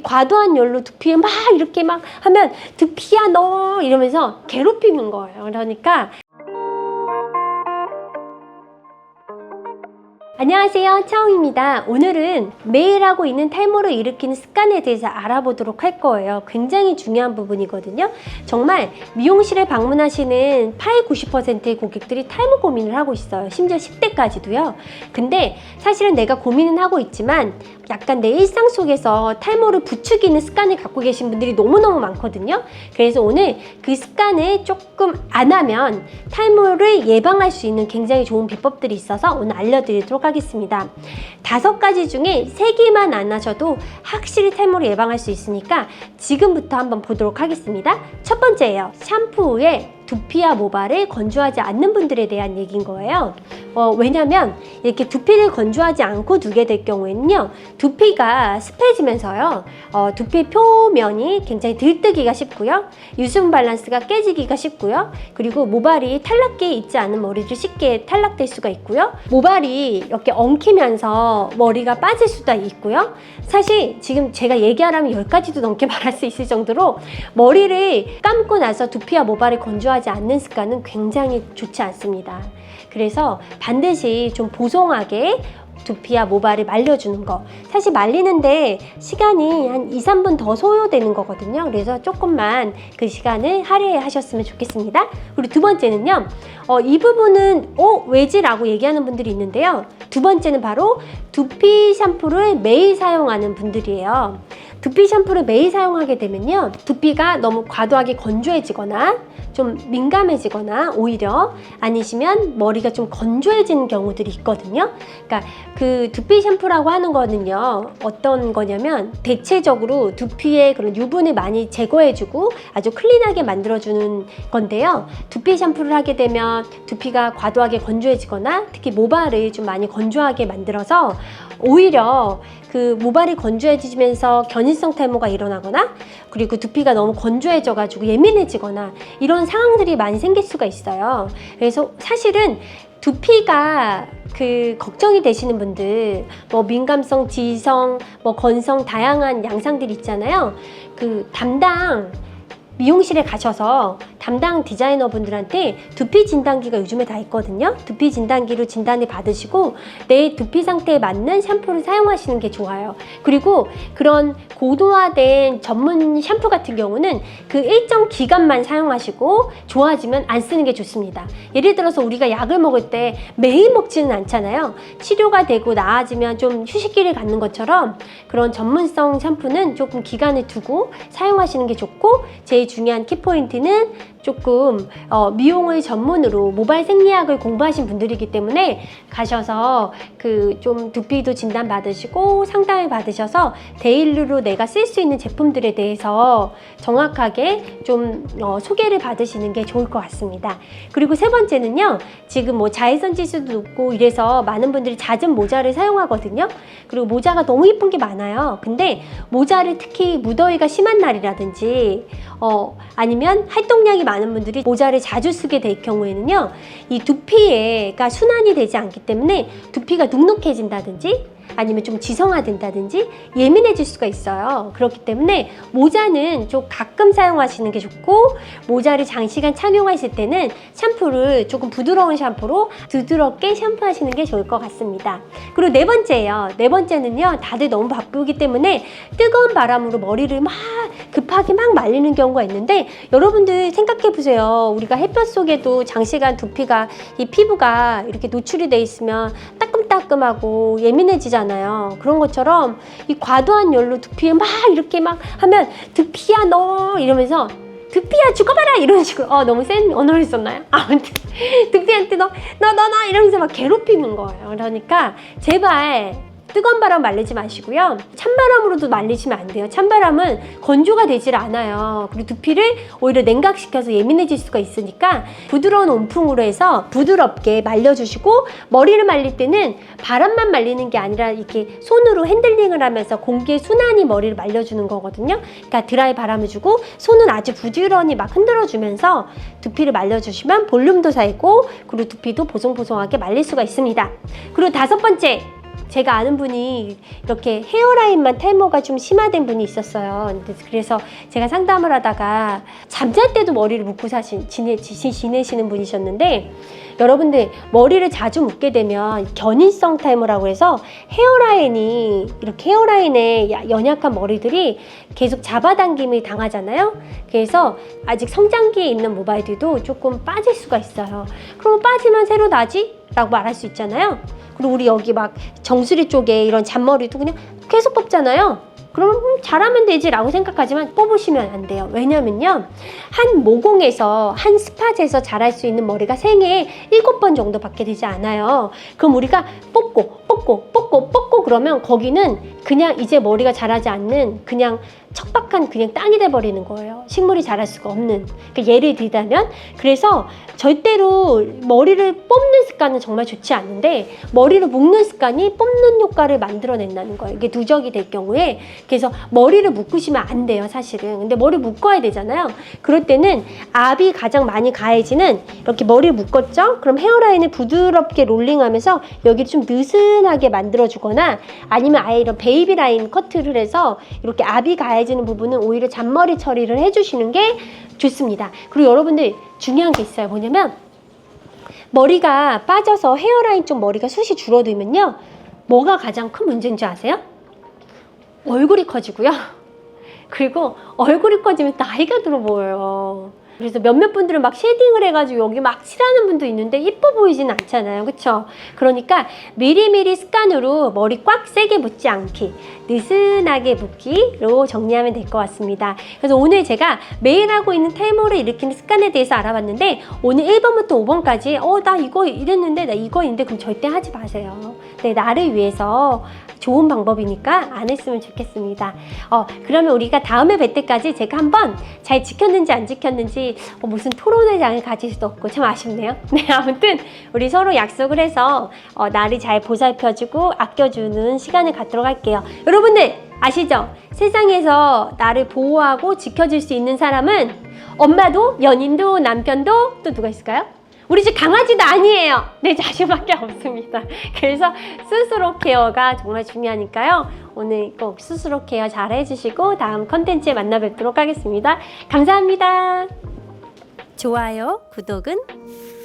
과도한 열로 두피에 막 이렇게 막 하면 두피야 너 이러면서 괴롭히는 거예요. 그러니까 안녕하세요, 차홍입니다. 오늘은 매일 하고 있는 탈모를 일으키는 습관에 대해서 알아보도록 할 거예요. 굉장히 중요한 부분이거든요. 정말 미용실에 방문하시는 80~90%의 고객들이 탈모 고민을 하고 있어요. 심지어 10대까지도요. 근데 사실은 내가 고민은 하고 있지만 약간 내 일상 속에서 탈모를 부추기는 습관을 갖고 계신 분들이 너무너무 많거든요. 그래서 오늘 그 습관을 조금 안 하면 탈모를 예방할 수 있는 굉장히 좋은 비법들이 있어서 오늘 알려드리도록 하겠습니다. 5가지 중에 3개만 안 하셔도 확실히 탈모를 예방할 수 있으니까 지금부터 한번 보도록 하겠습니다. 첫 번째예요. 샴푸 후에 두피와 모발을 건조하지 않는 분들에 대한 얘기인 거예요. 왜냐면 이렇게 두피를 건조하지 않고 두게 될 경우에는요, 두피가 습해지면서요, 두피 표면이 굉장히 들뜨기가 쉽고요, 유수분 밸런스가 깨지기가 쉽고요, 그리고 모발이 탈락기에 있지 않은 머리도 쉽게 탈락될 수가 있고요, 모발이 이렇게 엉키면서 머리가 빠질 수도 있고요. 사실 지금 제가 얘기하라면 10가지도 넘게 말할 수 있을 정도로 머리를 감고 나서 두피와 모발을 건조하지 않는 습관은 굉장히 좋지 않습니다. 그래서 반드시 좀 보송하게 두피와 모발을 말려주는 거. 사실 말리는데 시간이 한 2~3분 더 소요되는 거거든요. 그래서 조금만 그 시간을 할애하셨으면 좋겠습니다. 그리고 두 번째는요, 이 부분은 왜지? 라고 얘기하는 분들이 있는데요. 두 번째는 바로 두피 샴푸를 매일 사용하는 분들이에요. 두피 샴푸를 매일 사용하게 되면요, 두피가 너무 과도하게 건조해지거나 좀 민감해지거나 오히려 아니시면 머리가 좀 건조해지는 경우들이 있거든요. 그러니까 그 두피 샴푸라고 하는 거는요, 어떤 거냐면 대체적으로 두피의 그런 유분을 많이 제거해주고 아주 클린하게 만들어주는 건데요. 두피 샴푸를 하게 되면 두피가 과도하게 건조해지거나 특히 모발을 좀 많이 건조하게 만들어서 오히려 그 모발이 건조해지면서 견인성 탈모가 일어나거나 그리고 두피가 너무 건조해져 가지고 예민해지거나 이런 상황들이 많이 생길 수가 있어요. 그래서 사실은 두피가 그 걱정이 되시는 분들, 뭐 민감성, 지성, 뭐 건성 다양한 양상들이 있잖아요. 그 담당 미용실에 가셔서 담당 디자이너 분들한테 두피 진단기가 요즘에 다 있거든요. 두피 진단기로 진단을 받으시고 내 두피 상태에 맞는 샴푸를 사용하시는 게 좋아요. 그리고 그런 고도화된 전문 샴푸 같은 경우는 그 일정 기간만 사용하시고 좋아지면 안 쓰는 게 좋습니다. 예를 들어서 우리가 약을 먹을 때 매일 먹지는 않잖아요. 치료가 되고 나아지면 좀 휴식기를 갖는 것처럼 그런 전문성 샴푸는 조금 기간을 두고 사용하시는 게 좋고, 제일 중요한 키포인트는 조금 미용을 전문으로 모발 생리학을 공부하신 분들이기 때문에 가셔서 그 좀 두피도 진단 받으시고 상담을 받으셔서 데일리로 내가 쓸 수 있는 제품들에 대해서 정확하게 좀 소개를 받으시는 게 좋을 것 같습니다. 그리고 세 번째는요, 지금 뭐 자외선 지수도 높고 이래서 많은 분들이 잦은 모자를 사용하거든요. 그리고 모자가 너무 예쁜 게 많아요. 근데 모자를 특히 무더위가 심한 날이라든지 아니면 활동량이 많은 분들이 모자를 자주 쓰게 될 경우에는요, 이 두피가 순환이 되지 않기 때문에 두피가 눅눅해진다든지 아니면 좀 지성화된다든지 예민해질 수가 있어요. 그렇기 때문에 모자는 좀 가끔 사용하시는 게 좋고, 모자를 장시간 착용하실 때는 샴푸를 조금 부드러운 샴푸로 부드럽게 샴푸하시는 게 좋을 것 같습니다. 그리고 네 번째예요. 네 번째는요, 다들 너무 바쁘기 때문에 뜨거운 바람으로 머리를 막 급하게 막 말리는 경우가 있는데, 여러분들 생각해 보세요. 우리가 햇볕 속에도 장시간 두피가, 이 피부가 이렇게 노출이 돼 있으면 따끔따끔하고 예민해지잖아요. 그런 것처럼 이 과도한 열로 두피에 막 이렇게 막 하면 두피야 너 이러면서 두피야 죽어봐라 이런 식으로 너무 센 언어를 썼나요? 아무튼 두피한테 너 이러면서 막 괴롭히는 거예요. 그러니까 제발 뜨거운 바람 말리지 마시고요, 찬바람으로도 말리시면 안 돼요. 찬바람은 건조가 되질 않아요. 그리고 두피를 오히려 냉각시켜서 예민해질 수가 있으니까 부드러운 온풍으로 해서 부드럽게 말려주시고, 머리를 말릴 때는 바람만 말리는 게 아니라 이렇게 손으로 핸들링을 하면서 공기의 순환이 머리를 말려주는 거거든요. 그러니까 드라이 바람을 주고 손은 아주 부지런히 막 흔들어주면서 두피를 말려주시면 볼륨도 살고 그리고 두피도 보송보송하게 말릴 수가 있습니다. 그리고 5번째, 제가 아는 분이 이렇게 헤어라인만 탈모가 좀 심화된 분이 있었어요. 그래서 제가 상담을 하다가 잠잘 때도 머리를 묶고 지내시는 분이셨는데, 여러분들 머리를 자주 묶게 되면 견인성 탈모라고 해서 헤어라인이 이렇게 헤어라인에 연약한 머리들이 계속 잡아당김이 당하잖아요. 그래서 아직 성장기에 있는 모발들도 조금 빠질 수가 있어요. 그럼 빠지면 새로 나지? 라고 말할 수 있잖아요. 그리고 우리 여기 막 정수리 쪽에 이런 잔머리도 그냥 계속 뽑잖아요. 그러면 잘하면 되지 라고 생각하지만 뽑으시면 안 돼요. 왜냐면요, 한 모공에서 한 스팟에서 자랄 수 있는 머리가 생애에 7번 정도 밖에 되지 않아요. 그럼 우리가 뽑고 그러면 거기는 그냥 이제 머리가 자라지 않는 그냥 척박한 그냥 땅이 돼버리는 거예요. 식물이 자랄 수가 없는. 그러니까 예를 들자면, 그래서 절대로 머리를 뽑는 습관은 정말 좋지 않은데 머리를 묶는 습관이 뽑는 효과를 만들어낸다는 거예요. 이게 누적이 될 경우에. 그래서 머리를 묶으시면 안 돼요, 사실은. 근데 머리 묶어야 되잖아요. 그럴 때는 압이 가장 많이 가해지는, 이렇게 머리를 묶었죠? 그럼 헤어라인을 부드럽게 롤링하면서 여기를 좀 느슨하게 만들어주거나, 아니면 아예 이런 베이비 라인 커트를 해서 이렇게 압이 가해지는 부분은 오히려 잔머리 처리를 해주시는 게 좋습니다. 그리고 여러분들 중요한 게 있어요. 뭐냐면, 머리가 빠져서 헤어라인 쪽 머리가 숱이 줄어들면요, 뭐가 가장 큰 문제인 줄 아세요? 얼굴이 커지고요. 그리고 얼굴이 커지면 나이가 들어 보여요. 그래서 몇몇 분들은 막 쉐딩을 해가지고 여기 막 칠하는 분도 있는데 이뻐 보이진 않잖아요. 그쵸? 그러니까 미리미리 습관으로 머리 꽉 세게 묶지 않기, 느슨하게 묶기로 정리하면 될 것 같습니다. 그래서 오늘 제가 매일 하고 있는 탈모를 일으키는 습관에 대해서 알아봤는데, 오늘 1번부터 5번까지 나 이거 이랬는데 나 이거 있는데, 그럼 절대 하지 마세요. 네, 나를 위해서 좋은 방법이니까 안 했으면 좋겠습니다. 그러면 우리가 다음에 뵐 때까지 제가 한번 잘 지켰는지 안 지켰는지 무슨 토론을 장을 가질 수도 없고 참 아쉽네요. 네, 아무튼 우리 서로 약속을 해서 나를 잘 보살펴주고 아껴주는 시간을 갖도록 할게요. 여러분들 아시죠? 세상에서 나를 보호하고 지켜줄 수 있는 사람은 엄마도, 연인도, 남편도, 또 누가 있을까요? 우리 집 강아지도 아니에요. 내 자신밖에 없습니다. 그래서 스스로 케어가 정말 중요하니까요. 오늘 꼭 스스로 케어 잘 해주시고 다음 컨텐츠에 만나 뵙도록 하겠습니다. 감사합니다. 좋아요, 구독은